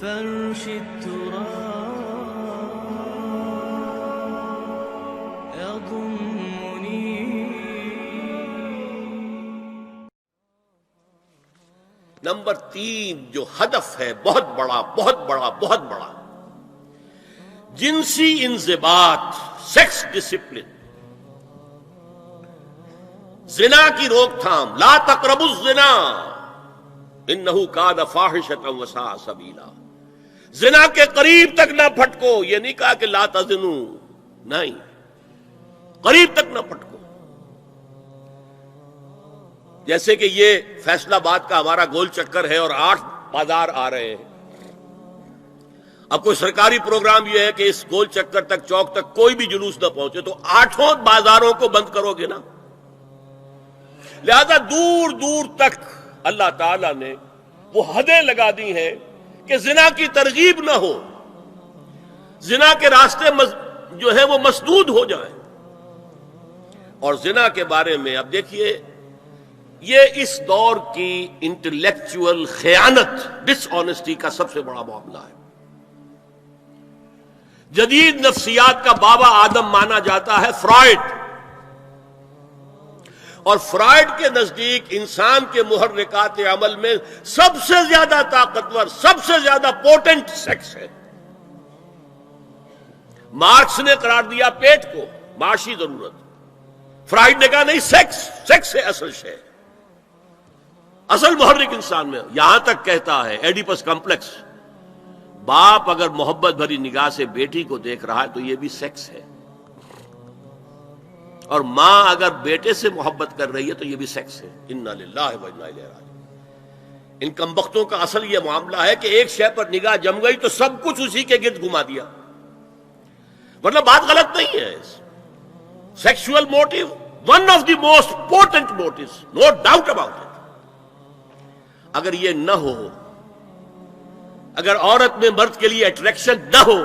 فرش التراب يضمني. نمبر 3 جو ہدف ہے بہت بڑا بہت بڑا بہت بڑا، جنسی انضباط، سیکس ڈسپلن، زنا کی روک تھام. لا تقربوا الزنا انہ کان فاحشۃ وساء سبیلا. زنا کے قریب تک نہ پھٹکو. یہ نہیں کہا کہ لا تزنوا، نہیں، قریب تک نہ پھٹکو. جیسے کہ یہ فیصل آباد کا ہمارا گول چکر ہے اور 8 بازار آ رہے ہیں. اب کوئی سرکاری پروگرام یہ ہے کہ اس گول چکر تک، چوک تک کوئی بھی جلوس نہ پہنچے، تو 8 بازاروں کو بند کرو گے نا. لہذا دور دور تک اللہ تعالیٰ نے وہ حدیں لگا دی ہیں کہ زنا کی ترغیب نہ ہو، زنا کے راستے جو ہے وہ مسدود ہو جائیں. اور زنا کے بارے میں اب دیکھیے، یہ اس دور کی انٹلیکچوئل خیانت، ڈس آنیسٹی کا سب سے بڑا معاملہ ہے. جدید نفسیات کا بابا آدم مانا جاتا ہے فرائڈ، اور فرائڈ کے نزدیک انسان کے محرکات عمل میں سب سے زیادہ طاقتور، سب سے زیادہ پوٹنٹ سیکس ہے. مارکس نے قرار دیا پیٹ کو معاشی ضرورت، فرائڈ نے کہا نہیں، سیکس ہے اصل شے، اصل محرک انسان میں. یہاں تک کہتا ہے ایڈیپس کمپلیکس، باپ اگر محبت بھری نگاہ سے بیٹی کو دیکھ رہا ہے تو یہ بھی سیکس ہے، اور ماں اگر بیٹے سے محبت کر رہی ہے تو یہ بھی سیکس ہے. انا للہ و انا الیہ راجعون. ان کمبختوں کا اصل یہ معاملہ ہے کہ ایک شے پر نگاہ جم گئی تو سب کچھ اسی کے گرد گھما دیا. مطلب بات غلط نہیں ہے. Sexual motive one of the most important motives, no doubt about it. اگر یہ نہ ہو، اگر عورت میں مرد کے لیے اٹریکشن نہ ہو،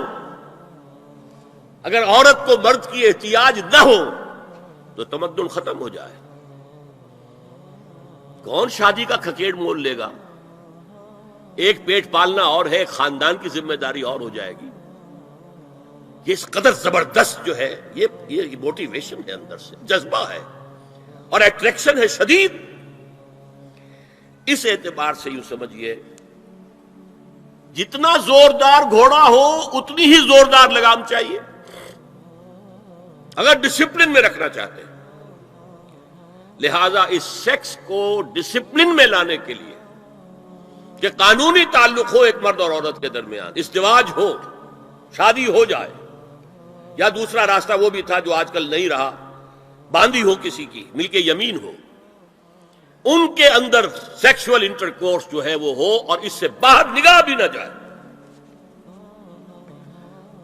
اگر عورت کو مرد کی احتیاج نہ ہو تو تمدن ختم ہو جائے. کون شادی کا کھکیڑ مول لے گا؟ ایک پیٹ پالنا اور ہے، ایک خاندان کی ذمہ داری اور ہو جائے گی. یہ اس قدر زبردست جو ہے، یہ موٹیویشن ہے، اندر سے جذبہ ہے اور اٹریکشن ہے شدید. اس اعتبار سے یوں سمجھیے، جتنا زوردار گھوڑا ہو اتنی ہی زوردار لگام چاہیے اگر ڈسپلن میں رکھنا چاہتے ہیں. لہذا اس سیکس کو ڈسپلن میں لانے کے لیے کہ قانونی تعلق ہو ایک مرد اور عورت کے درمیان، ازدواج ہو، شادی ہو جائے، یا دوسرا راستہ وہ بھی تھا جو آج کل نہیں رہا، باندھی ہو کسی کی، مل کے یمین ہو، ان کے اندر سیکشول انٹرکورس جو ہے وہ ہو اور اس سے باہر نگاہ بھی نہ جائے.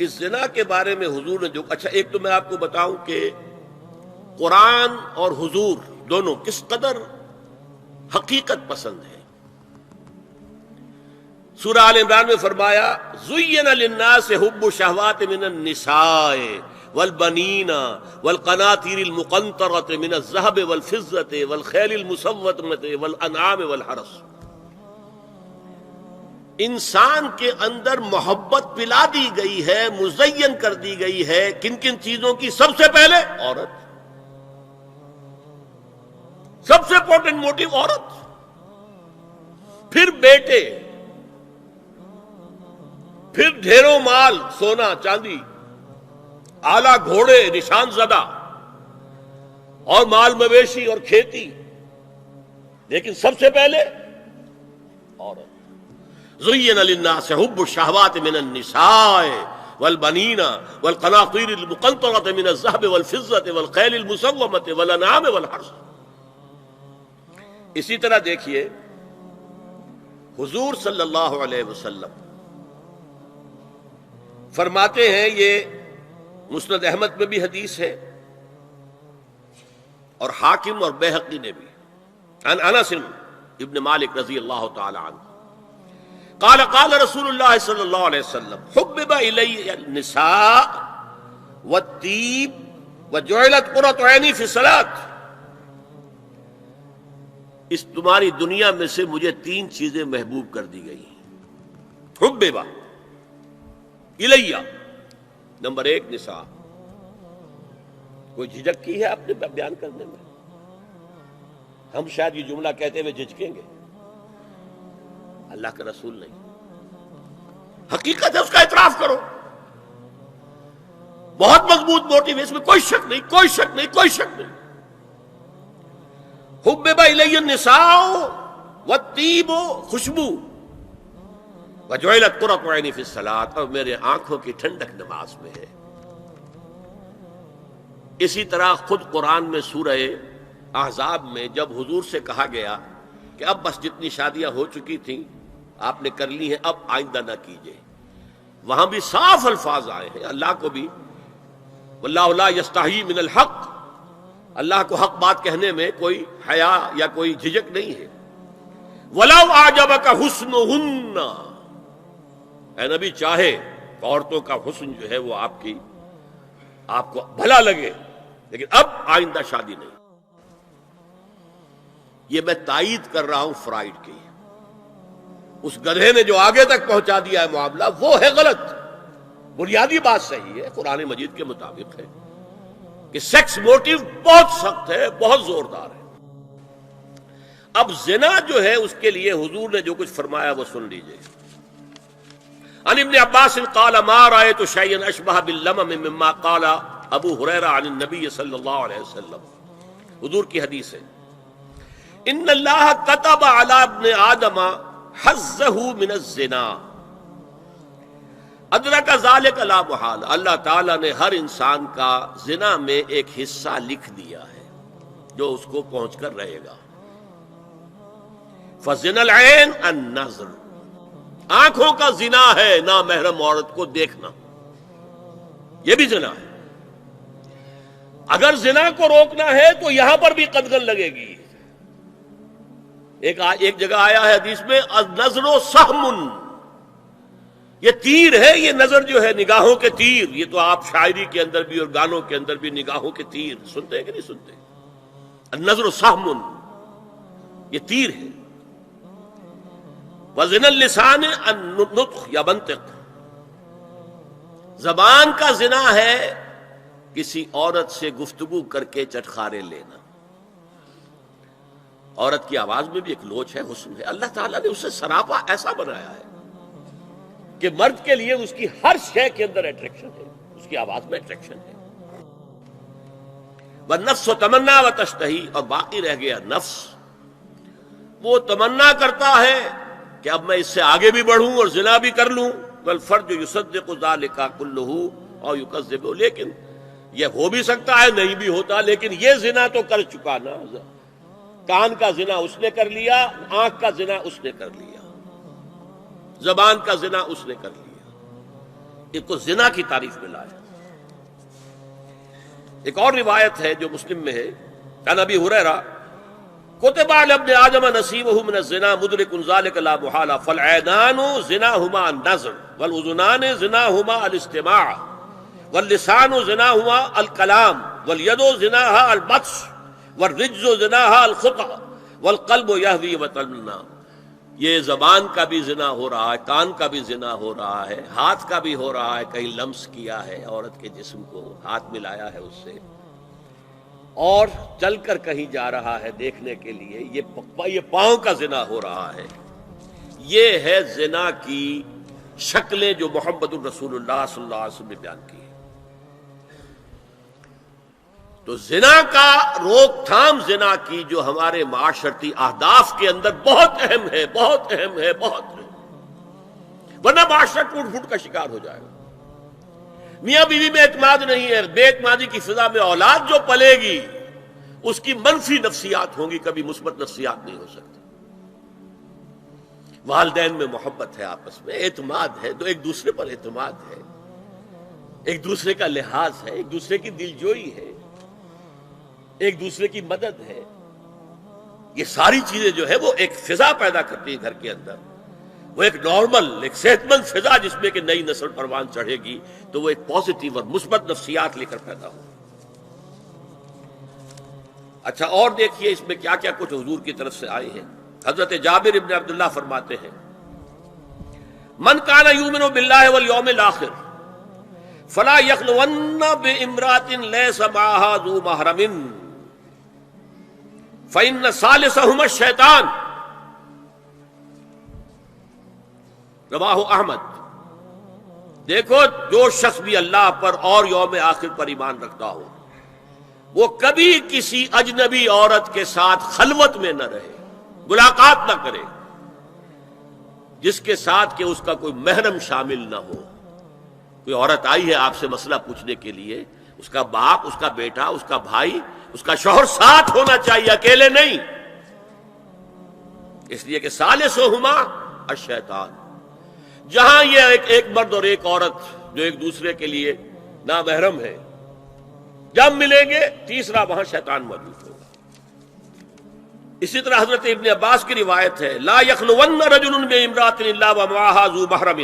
اس زنا کے بارے میں حضور نے جو اچھا، ایک تو میں آپ کو بتاؤں کہ قرآن اور حضور دونوں کس قدر حقیقت پسند ہیں. سورہ آل عمران میں فرمایا زُيِّنَ لِلنَّاسِ حُبُّ الشَّهَوَاتِ مِنَ النِّسَاءِ وَالْبَنِينَ وَالْقَنَاطِيرِ الْمُقَنطَرَةِ مِنَ الذَّهَبِ وَالْفِضَّةِ وَالْخَيْلِ الْمُسَوَّمَةِ وَالْأَنْعَامِ وَالْحَرْثِ. انسان کے اندر محبت پلا دی گئی ہے، مزین کر دی گئی ہے. کن کن چیزوں کی؟ سب سے پہلے عورت، سب سے امپورٹنٹ موٹیو عورت، پھر بیٹے، پھر ڈھیروں مال، سونا چاندی، اعلی گھوڑے نشان زدہ، اور مال مویشی اور کھیتی، لیکن سب سے پہلے عورت. زُيِّنَ لِلنَّاسِ حُبُّ الشَّهَوَاتِ مِنَ النِّسَاءِ وَالْبَنِينَ وَالْقَنَاطِيرِ الْمُقَنطَرَةِ مِنَ الذَّهَبِ وَالْفِضَّةِ وَالْخَيْلِ الْمُسَوَّمَةِ وَالْأَنْعَامِ وَالْحَرْثِ. اسی طرح دیکھیے حضور صلی اللہ علیہ وسلم فرماتے ہیں، یہ مسند احمد میں بھی حدیث ہے اور حاکم اور بیہقی نے بھی، عن انس ابن مالک رضی اللہ تعالی عنہ قال قال رسول اللہ صلی اللہ علیہ وسلم حبب الی النساء والطیب وجعلت قرۃ عینی فی الصلاۃ. اس تمہاری دنیا میں سے مجھے 3 چیزیں محبوب کر دی گئی، حببا الیہ، نمبر 1 نساء. کوئی جھجک کی ہے آپ نے بیان کرنے میں؟ ہم شاید یہ جملہ کہتے ہوئے جھجکیں گے، اللہ کا رسول نہیں. حقیقت ہے، اس کا اعتراف کرو. بہت مضبوط موٹیو ہے، اس میں کوئی شک نہیں، کوئی شک نہیں، کوئی شک نہیں. حبب الی النساء والطیب، خوشبو، وجعلت قرۃ عینی فی الصلاۃ، اور میرے آنکھوں کی ٹھنڈک نماز میں ہے. اسی طرح خود قرآن میں سورہ احزاب میں جب حضور سے کہا گیا کہ اب بس جتنی شادیاں ہو چکی تھیں آپ نے کر لی ہیں، اب آئندہ نہ کیجیے، وہاں بھی صاف الفاظ آئے ہیں. اللہ کو بھی واللہ لا یستحیی من الحق، اللہ کو حق بات کہنے میں کوئی حیا یا کوئی جھجک نہیں ہے. وَلَوْ أَعْجَبَكَ حُسْنُهُنَّ، اے نبی چاہے عورتوں کا حسن جو ہے وہ آپ کو بھلا لگے، لیکن اب آئندہ شادی نہیں. یہ میں تائید کر رہا ہوں فرائڈ کی. اس گدھے نے جو آگے تک پہنچا دیا ہے معاملہ وہ ہے غلط. بنیادی بات صحیح ہے، قرآن مجید کے مطابق ہے کہ سیکس موٹیو بہت سخت ہے، بہت زوردار ہے. اب زنا جو ہے اس کے لیے حضور نے جو کچھ فرمایا وہ سن لیجئے. عن ابن عباس قال ما رأيت شيئا اشبه باللمم مما قال ابو ہریرہ عن النبی صلی اللہ علیہ وسلم. حضور کی حدیث ہے، ان اللہ كتب على ابن آدم حظه من الزنا ادرک ذلک لا محال. اللہ تعالیٰ نے ہر انسان کا زنا میں ایک حصہ لکھ دیا ہے جو اس کو پہنچ کر رہے گا. فزنا العین النظر، آنکھوں کا زنا ہے نامحرم عورت کو دیکھنا، یہ بھی زنا ہے. اگر زنا کو روکنا ہے تو یہاں پر بھی قدغن لگے گی. ایک جگہ آیا ہے حدیث میں النظر سہم، یہ تیر ہے. یہ نظر جو ہے نگاہوں کے تیر، یہ تو آپ شاعری کے اندر بھی اور گانوں کے اندر بھی نگاہوں کے تیر سنتے ہیں کہ نہیں سنتے؟ النظر سہم، یہ تیر ہے. وزن اللسان النطق یا منطق، زبان کا زنا ہے کسی عورت سے گفتگو کر کے چٹخارے لینا. عورت کی آواز میں بھی ایک لوچ ہے، حسن ہے. اللہ تعالیٰ نے اسے سراپا ایسا بنایا ہے کہ مرد کے لیے اس کی ہر شے کے اندر اٹریکشن ہے، اس کی آواز میں اٹریکشن ہے. والنفس تمنا و تشتہی، اور باقی رہ گیا نفس، وہ تمنا کرتا ہے کہ اب میں اس سے آگے بھی بڑھوں اور زنا بھی کر لوں. والفرج یصدق ذلک کلہ او یکذب، لیکن یہ ہو بھی سکتا ہے نہیں بھی ہوتا، لیکن یہ زنا تو کر چکا نا. کان کا زنا اس نے کر لیا، آنکھ کا زنا اس نے کر لیا، زبان کا زنا اس نے کر لیا. اس کو زنا کی تعریف میں لایا. ایک اور روایت ہے جو مسلم میں ہے، عن ابی ہریرہ کتب علی ابن آدم نصیبہ من الزنا مدرک ذلک لا محالہ فالعینان زناہما النظر والاذنان زناہما الاستماع واللسان زناہما الکلام والید زناہا البطش والرجز زناہا الخطأ والقلب یہوی وتمنا. یہ زبان کا بھی زنا ہو رہا ہے، کان کا بھی زنا ہو رہا ہے، ہاتھ کا بھی ہو رہا ہے، کہیں لمس کیا ہے عورت کے جسم کو، ہاتھ ملایا ہے اس سے، اور چل کر کہیں جا رہا ہے دیکھنے کے لیے، یہ پاؤں کا زنا ہو رہا ہے. یہ ہے زنا کی شکلیں جو محمد الرسول اللہ صلی اللہ علیہ وسلم نے بیان کی. تو زنا کا روک تھام، زنا کی جو ہمارے معاشرتی اہداف کے اندر بہت اہم ہے، بہت اہم ہے، بہت اہم، ورنہ معاشرہ ٹوٹ پھوٹ کا شکار ہو جائے گا. میاں بیوی میں اعتماد نہیں ہے، بے اعتمادی کی فضا میں اولاد جو پلے گی اس کی منفی نفسیات ہوں گی، کبھی مثبت نفسیات نہیں ہو سکتی. والدین میں محبت ہے، آپس میں اعتماد ہے، تو ایک دوسرے پر اعتماد ہے، ایک دوسرے کا لحاظ ہے، ایک دوسرے کی دلجوئی ہے، ایک دوسرے کی مدد ہے. یہ ساری چیزیں جو ہے وہ ایک فضا پیدا کرتی ہے گھر کے اندر. وہ ایک نارمل، ایک صحت مند فضا جس میں کہ نئی نسل پروان چڑھے گی تو وہ ایک پازیٹیو اور مثبت نفسیات لے کر پیدا ہو. اچھا، اور دیکھیے اس میں کیا کیا کچھ حضور کی طرف سے آئے ہیں. حضرت جابر ابن عبداللہ فرماتے ہیں من کان یؤمن باللہ والیوم الآخر فلا یخلون بامرأۃ لیس معہا ذو محرم فإن ثالثہما الشیطان، رواہ احمد۔ دیکھو، جو شخص بھی اللہ پر اور یوم آخر پر ایمان رکھتا ہو وہ کبھی کسی اجنبی عورت کے ساتھ خلوت میں نہ رہے، ملاقات نہ کرے جس کے ساتھ کہ اس کا کوئی محرم شامل نہ ہو۔ کوئی عورت آئی ہے آپ سے مسئلہ پوچھنے کے لیے، اس کا باپ، اس کا بیٹا، اس کا بھائی، اس کا شوہر ساتھ ہونا چاہیے، اکیلے نہیں، اس لیے کہ ثالثہما الشیطان۔ جہاں یہ ایک مرد اور ایک عورت جو ایک دوسرے کے لیے نامحرم ہے، جب ملیں گے تیسرا وہاں شیطان موجود ہوگا۔ اسی طرح حضرت ابن عباس کی روایت ہے، لا یخلون رجل بامرأۃ الا ومعها ذو محرم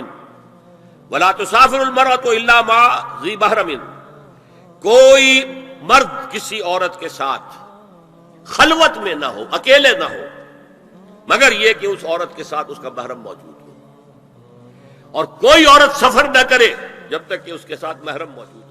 ولا تسافر المرأة الا مع ذی محرم۔ کوئی مرد کسی عورت کے ساتھ خلوت میں نہ ہو، اکیلے نہ ہو، مگر یہ کہ اس عورت کے ساتھ اس کا محرم موجود ہو، اور کوئی عورت سفر نہ کرے جب تک کہ اس کے ساتھ محرم موجود ہو۔